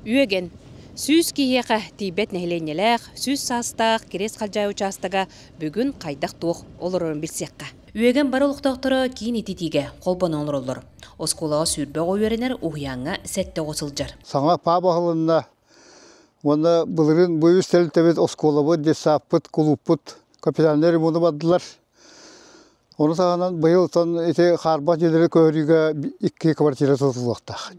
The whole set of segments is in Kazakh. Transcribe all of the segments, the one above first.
Üegen, süz kiyeka tibet nehlenyeler, süz sastaq, keres қалжай участага бүгін қайдақ туқ олырын білсеққа. Üegen barılık doktora kiin ititiге қолбан олырылыр. Осколаға сүрбе ойверенер ұғияңа сәтті қосылжар. Саңа па бағылында, оны бұлырын бұйыз тәлітебет осколабы, десаппыт, кулуппыт, капитанлары мұны бадылар. Оны сағанан бұйыл сон ете қарба жедері көріге 2 квартира тұтылықтақ.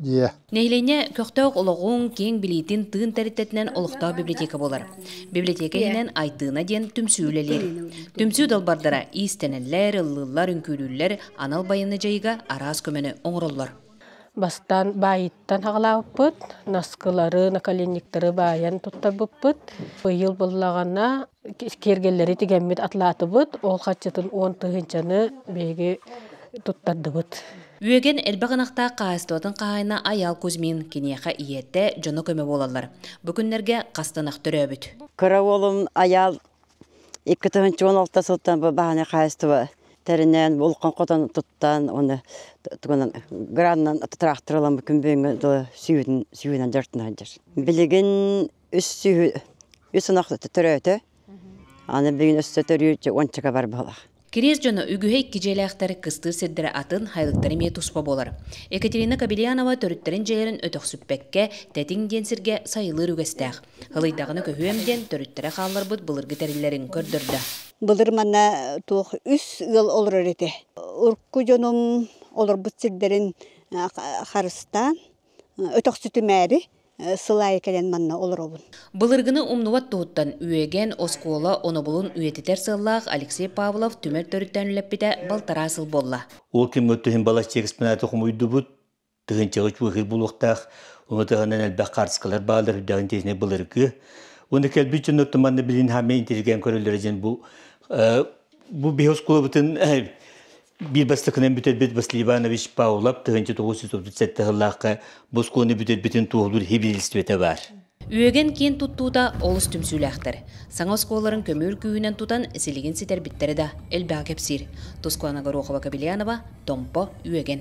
Нейлене көқтөк олығын кең білейтін тыын тәріттетінен олықтау библиотека болар. Библиотека енен айтына ден түмсүйлелер. Түмсүү долбардара истенелер, ыллылар, үнкүлілер, анал байыны жайға араз көмені оңыроллар. Бастан байыттан хағалауыппыт, наскылары, наколенниктары байын тұттар бұппыт. Бұйыл болағана кергелері тегенмет атлатыбыт, ол қатшытын 10 тұғынчаны бейге тұттарды бұт. Üegen elbağınaqta qağыстуатын qağayna Ayal Kuzmin kenеқа иетті жоны көмі болалар. Бүкінлерге қастанақ түрі өбіт. Кыра олым Ayal 2-16 сылттан бағаны қағыстуы. Тәрінен болқан қотан тұттан, оны граннан трактырылан бүкін бөңі сүйінен жартынан жар. Білеген үс ұнақты түрі өті, аны бүгін үсті түрі ончыға бар болақ. Керез жоны үгіхей кежеліқтері қыстыр седдері атын хайлықтары ме тұспа болар. Екатерина Кабелянова төріттерін жайырын өтіқ сүппәкке тәтің денсірге сайылыр үгістәқ. Хылайдағыны көйемден төріттері қалылар бұд бұлырғы тәрілерін көрдірді. Бұлыр мана туқ үс ыл олыр өреті. Үркі жоным олыр бұд сілдерін қарыстан өтіқ сүті мәри. Сылай келен манна олар обын. Былыргыны умнуат туғыттан үеген оскола оны бұлын үететер сыллақ Алексей Павлов түмер төріттен үліппеде балтара сыл болла. Ол кем өттіхін балас чекспенаты құмойды бұд, түхін чеғыч бұғыр бұлықтақ, оны тұғынан әлбәқ қарсқалар бағалар үдәғін тезіне былыргы. Оны кәлбі үшін өттіманды білін хаме интеллиген көрілері жен бұл бейхоскола бұтын Bir bastıkının bütün bit Vasily Ivanoviç Pavlov 1937 yıllarda Boskonu bütün tuğulur hibilistüete var. Üegen кен tuttuğda olus tümsüleğtir. Sana oskolaların kömür köyünen tutan siligin siter bitleri de elbağ hepsir. Toskwana Gorokova Kabelyanova, Tompo, Üegen.